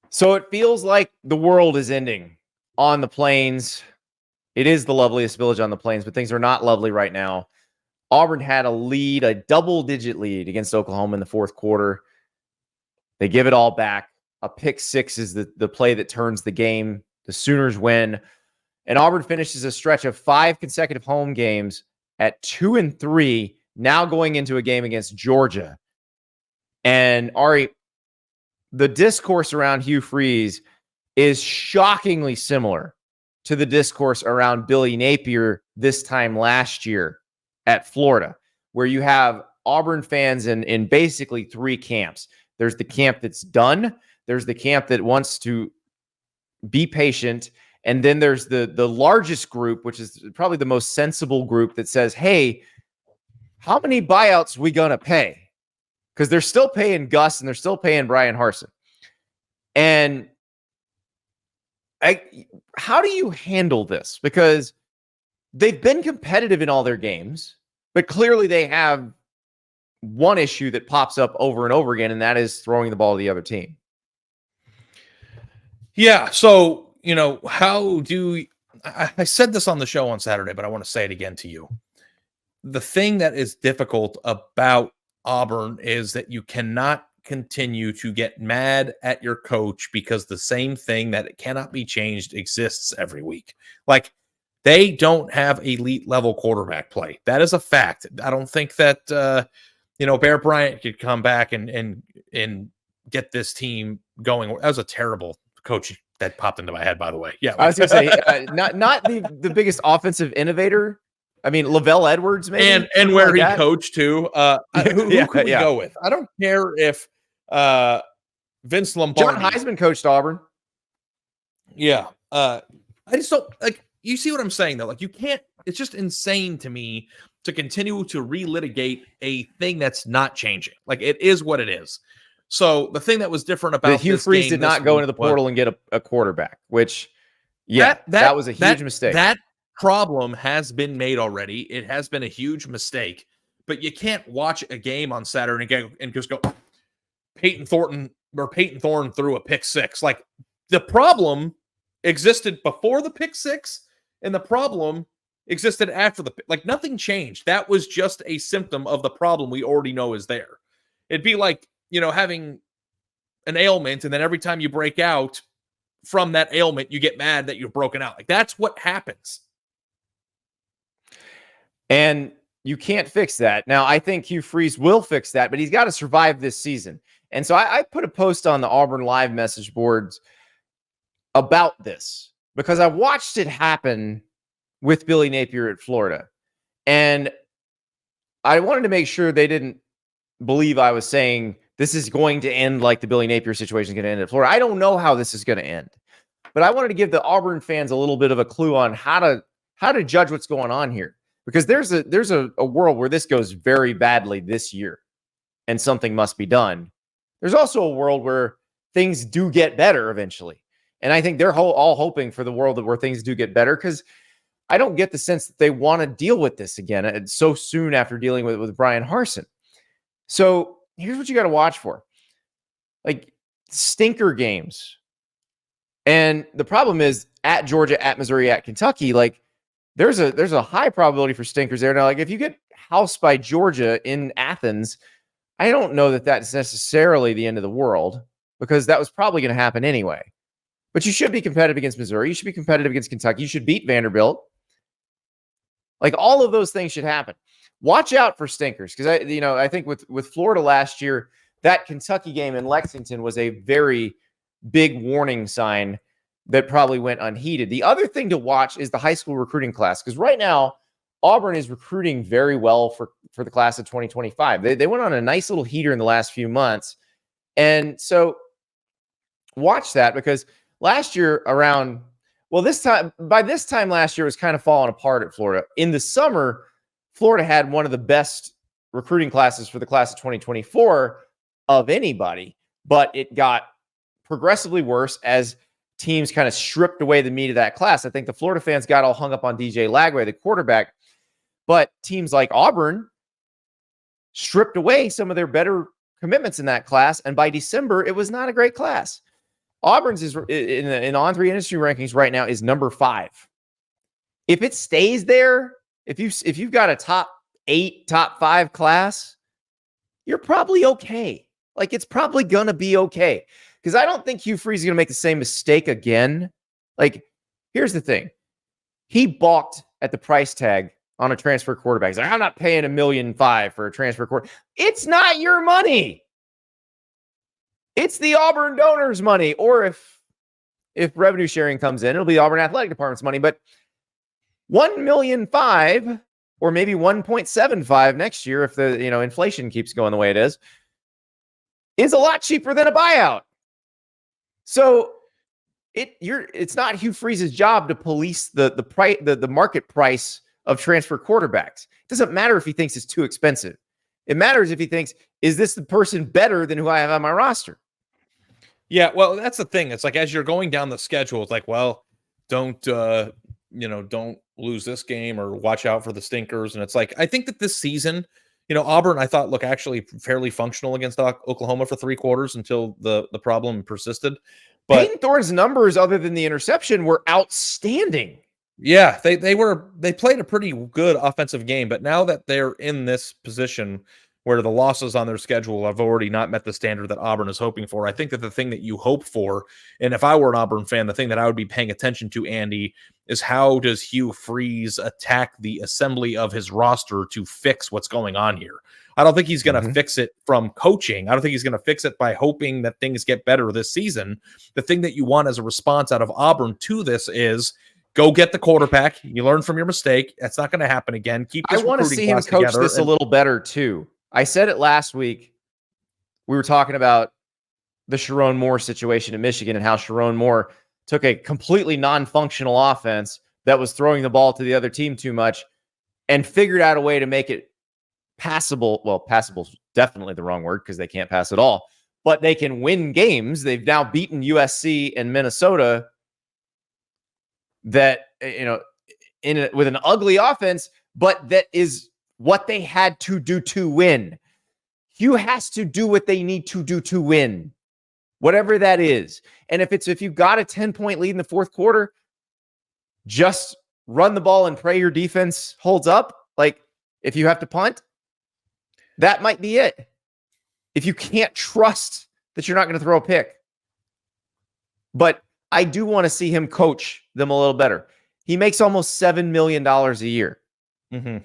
So it feels like the world is ending on the plains. It is the loveliest village on the plains, but things are not lovely right now. Auburn had a lead, a double-digit lead against Oklahoma in the fourth quarter. They give it all back. A pick six is the play that turns the game. The Sooners win. And Auburn finishes a stretch of 5 consecutive home games at 2-3, now going into a game against Georgia. And Ari, the discourse around Hugh Freeze is shockingly similar to the discourse around Billy Napier this time last year at Florida, where you have Auburn fans in basically 3 camps. There's the camp that's done. There's the camp that wants to be patient. And then there's the largest group, which is probably the most sensible group, that says, hey, how many buyouts we going to pay? Because they're still paying Gus and they're still paying Brian Harsin. And how do you handle this? Because they've been competitive in all their games, but clearly they have one issue that pops up over and over again, and that is throwing the ball to the other team. Yeah, so, how do I said this on the show on Saturday, but I want to say it again to you. The thing that is difficult about Auburn is that you cannot continue to get mad at your coach because the same thing that it cannot be changed exists every week. Like, they don't have elite level quarterback play. That is a fact. I don't think that Bear Bryant could come back and get this team going. That was a terrible coach that popped into my head, by the way. Yeah, I was going to say not the biggest offensive innovator. I mean, Lavelle Edwards, maybe, and where he coached too. Who could we go with? I don't care if Vince Lombardi. John Heisman coached Auburn. Yeah, I just don't like. You see what I'm saying though? Like, you can't. It's just insane to me to continue to relitigate a thing that's not changing. Like, it is what it is. So the thing that was different about Hugh Freeze did not go into the portal and get a quarterback, which that was a huge mistake. That problem has been made already. It has been a huge mistake, but you can't watch a game on Saturday and just go Peyton Thorne threw a pick six. Like, the problem existed before the pick six and the problem existed after the pick. Like, nothing changed. That was just a symptom of the problem we already know is there. It'd be like, having an ailment, and then every time you break out from that ailment, you get mad that you're broken out. Like, that's what happens. And you can't fix that. Now, I think Hugh Freeze will fix that, but he's got to survive this season. And so I put a post on the Auburn Live message boards about this because I watched it happen with Billy Napier at Florida. And I wanted to make sure they didn't believe I was saying this is going to end like the Billy Napier situation is going to end at Florida. I don't know how this is going to end, but I wanted to give the Auburn fans a little bit of a clue on how to judge what's going on here, because there's a world where this goes very badly this year and something must be done. There's also a world where things do get better eventually. And I think they're all hoping for the world where things do get better, because I don't get the sense that they want to deal with this again so soon after dealing with Brian Harsin. So here's what you got to watch for. Like, stinker games. And the problem is, at Georgia, at Missouri, at Kentucky, like, there's a high probability for stinkers there. Now, like, if you get housed by Georgia in Athens, I don't know that that's necessarily the end of the world, because that was probably going to happen anyway. But you should be competitive against Missouri. You should be competitive against Kentucky. You should beat Vanderbilt. Like, all of those things should happen. Watch out for stinkers, because I think with Florida last year, that Kentucky game in Lexington was a very big warning sign that probably went unheeded. The other thing to watch is the high school recruiting class, because right now Auburn is recruiting very well for the class of 2025. They went on a nice little heater in the last few months, and so watch that, because last year by this time last year, it was kind of falling apart at Florida. In the summer, Florida had one of the best recruiting classes for the class of 2024 of anybody, but it got progressively worse as teams kind of stripped away the meat of that class. I think the Florida fans got all hung up on DJ Lagway, the quarterback, but teams like Auburn stripped away some of their better commitments in that class, and by December, it was not a great class. Auburn's is in On3 industry rankings right now is number 5. If it stays there, if you've got a top 8, top 5 class, you're probably okay. Like, it's probably gonna be okay. Because I don't think Hugh Freeze is gonna make the same mistake again. Like, here's the thing. He balked at the price tag on a transfer quarterback. He's like, I'm not paying $1.5 million for a transfer quarterback. It's not your money. It's the Auburn donors' money. Or if revenue sharing comes in, it'll be the Auburn Athletic Department's money. But $1.5 million or maybe 1.75 next year, if the inflation keeps going the way it is a lot cheaper than a buyout. So it's not Hugh Freeze's job to police the market price of transfer quarterbacks. It doesn't matter if he thinks it's too expensive. It matters if he thinks, is this the person better than who I have on my roster? Yeah, well, that's the thing. It's like, as you're going down the schedule, it's like, well, don't lose this game or watch out for the stinkers. And it's like, I think that this season, Auburn, I thought, look, actually fairly functional against Oklahoma for 3 quarters until the problem persisted. But Peyton Thorne's numbers, other than the interception, were outstanding. Yeah, they played a pretty good offensive game, but now that they're in this position where the losses on their schedule have already not met the standard that Auburn is hoping for, I think that the thing that you hope for, and if I were an Auburn fan, the thing that I would be paying attention to, Andy, is how does Hugh Freeze attack the assembly of his roster to fix what's going on here? I don't think he's going to fix it from coaching. I don't think he's going to fix it by hoping that things get better this season. The thing that you want as a response out of Auburn to this is, go get the quarterback. You learn from your mistake. That's not going to happen again. I want to see him coach this a little better too. I said it last week. We were talking about the Sharon Moore situation in Michigan and how Sharon Moore took a completely non-functional offense that was throwing the ball to the other team too much and figured out a way to make it passable. Well, passable is definitely the wrong word because they can't pass at all, but they can win games. They've now beaten USC and Minnesota that, with an ugly offense, but that is what they had to do to win. Hugh has to do what they need to do to win, whatever that is. And if you've got a 10-point lead in the fourth quarter, just run the ball and pray your defense holds up. Like, if you have to punt, that might be it. If you can't trust that you're not going to throw a pick. But I do want to see him coach them a little better. He makes almost $7 million a year. Mm-hmm.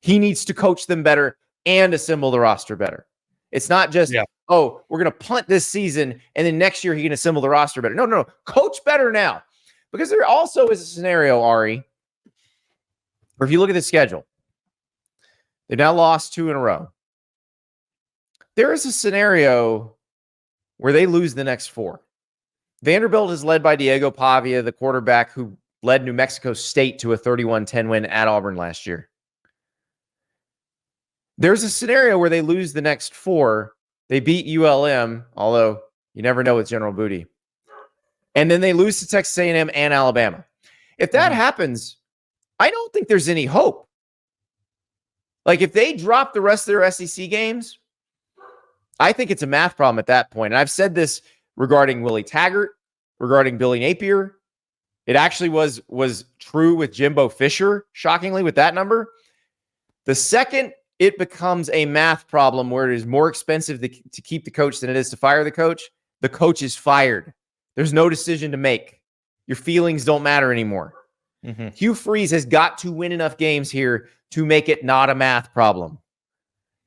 He needs to coach them better and assemble the roster better. It's not just, we're going to punt this season and then next year he can assemble the roster better. No. Coach better now. Because there also is a scenario, Ari, where if you look at the schedule, they've now lost 2 in a row. There is a scenario where they lose the next 4. Vanderbilt is led by Diego Pavia, the quarterback who led New Mexico State to a 31-10 win at Auburn last year. There's a scenario where they lose the next 4. They beat ULM, although you never know with General Booty. And then they lose to Texas A&M and Alabama. If that happens, I don't think there's any hope. Like, if they drop the rest of their SEC games, I think it's a math problem at that point. And I've said this regarding Willie Taggart, regarding Billy Napier. It actually was true with Jimbo Fisher, shockingly, with that number. The second it becomes a math problem where it is more expensive to keep the coach than it is to fire the coach is fired. There's no decision to make. Your feelings don't matter anymore. Mm-hmm. Hugh Freeze has got to win enough games here to make it not a math problem.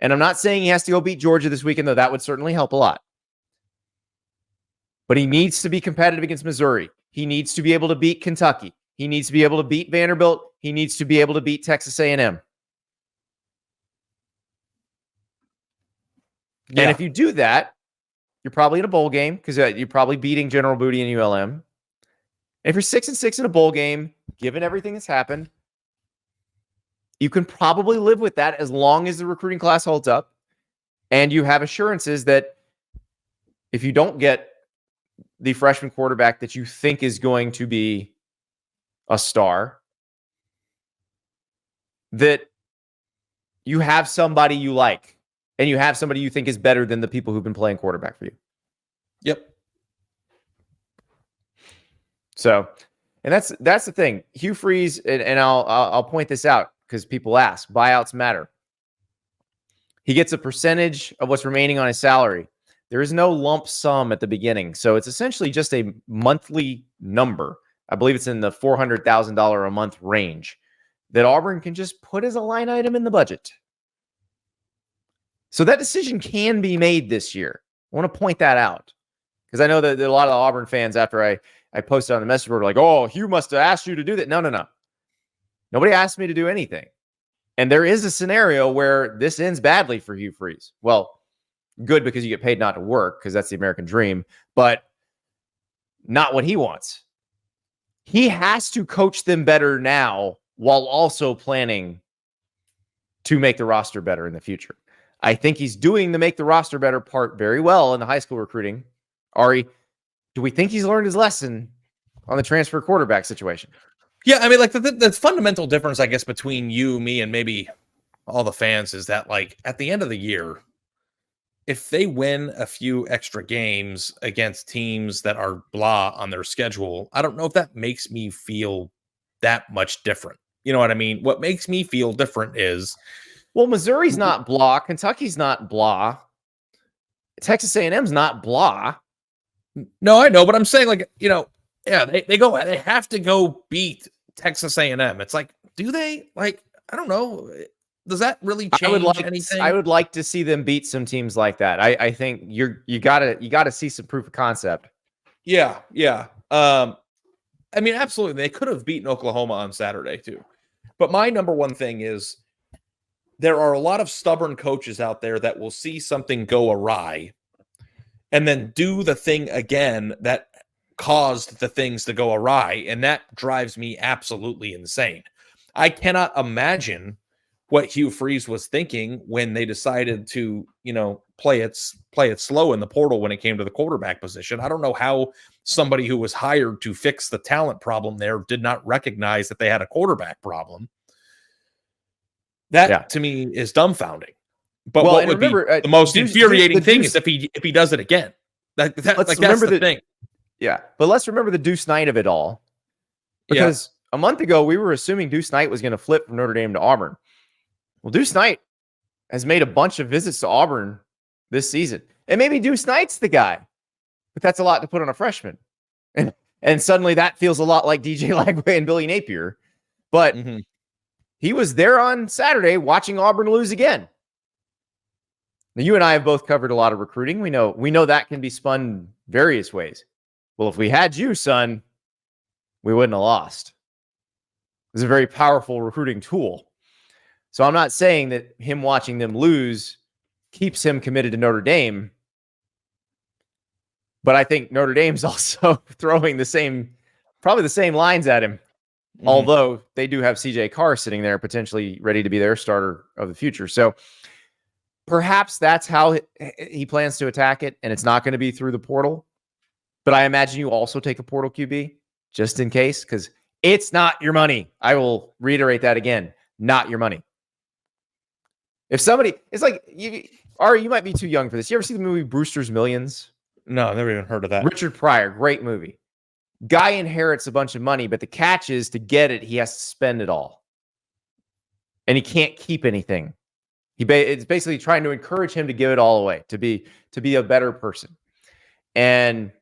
And I'm not saying he has to go beat Georgia this weekend, though that would certainly help a lot. But he needs to be competitive against Missouri. He needs to be able to beat Kentucky. He needs to be able to beat Vanderbilt. He needs to be able to beat Texas A&M. Yeah. And if you do that, you're probably in a bowl game because you're probably beating General Booty and ULM. And if you're 6-6 in a bowl game, given everything that's happened, you can probably live with that as long as the recruiting class holds up and you have assurances that if you don't get the freshman quarterback that you think is going to be a star, that you have somebody you like and you have somebody you think is better than the people who've been playing quarterback for you. Yep. So, and that's the thing. Hugh Freeze, and I'll point this out because people ask, buyouts matter. He gets a percentage of what's remaining on his salary. There is no lump sum at the beginning. So it's essentially just a monthly number. I believe it's in the $400,000 a month range that Auburn can just put as a line item in the budget. So that decision can be made this year. I want to point that out because I know that a lot of the Auburn fans, after I posted on the message board, were like, oh, Hugh must have asked you to do that. No. Nobody asked me to do anything. And there is a scenario where this ends badly for Hugh Freeze. Well, good because you get paid not to work because that's the American dream, but not what he wants. He has to coach them better now while also planning to make the roster better in the future. I think he's doing the make the roster better part very well in the high school recruiting. Ari, do we think he's learned his lesson on the transfer quarterback situation? Yeah, I mean, like the fundamental difference, I guess, between you, me, and maybe all the fans is that, like, at the end of the year, if they win a few extra games against teams that are blah on their schedule, I don't know if that makes me feel that much different. You know what I mean? What makes me feel different is, well, Missouri's not blah. Kentucky's not blah. Texas A&M's not blah. No, I know, but I'm saying, like, you know, yeah, they have to go beat Texas A&M. It's like, do they? Like, I don't know. Does that really change anything? I would like to see them beat some teams like that. I think you gotta see some proof of concept. Yeah. I mean, absolutely. They could have beaten Oklahoma on Saturday too. But my number one thing is there are a lot of stubborn coaches out there that will see something go awry and then do the thing again that caused the things to go awry. And that drives me absolutely insane. I cannot imagine what Hugh Freeze was thinking when they decided to, you know, play it slow in the portal when it came to the quarterback position. I don't know how somebody who was hired to fix the talent problem there did not recognize that they had a quarterback problem. That to me is dumbfounding. But what would be the most infuriating thing is if he does it again. That's the thing. Yeah, but let's remember the Deuce Knight of it all, because a month ago we were assuming Deuce Knight was going to flip from Notre Dame to Auburn. Well, Deuce Knight has made a bunch of visits to Auburn this season, and maybe Deuce Knight's the guy, but that's a lot to put on a freshman, and suddenly that feels a lot like DJ Lagway and Billy Napier. But he was there on Saturday watching Auburn lose again. Now, you and I have both covered a lot of recruiting. We know that can be spun various ways. Well, if we had you, son, we wouldn't have lost. It's a very powerful recruiting tool. So I'm not saying that him watching them lose keeps him committed to Notre Dame. But I think Notre Dame's also throwing probably the same lines at him. Although they do have CJ Carr sitting there potentially ready to be their starter of the future. So perhaps that's how he plans to attack it. And it's not going to be through the portal. But I imagine you also take a portal QB just in case, because it's not your money. I will reiterate that again. Not your money. If somebody, it's like, you might be too young for this. You ever see the movie Brewster's Millions? No, I've never even heard of that. Richard Pryor, great movie. Guy inherits a bunch of money, but the catch is to get it, he has to spend it all. And he can't keep anything. It's basically trying to encourage him to give it all away, to be a better person. And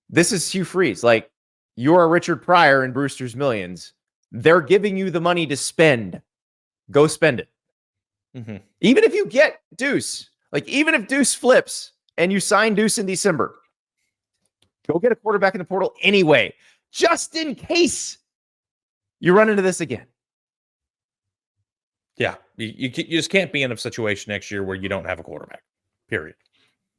this is Hugh Freeze. Like, you're Richard Pryor in Brewster's Millions. They're giving you the money to spend. Go spend it. Even if you get Deuce, like even if Deuce flips and you sign Deuce in December, go get a quarterback in the portal anyway, just in case you run into this again. Yeah, you just can't be in a situation next year where you don't have a quarterback, period.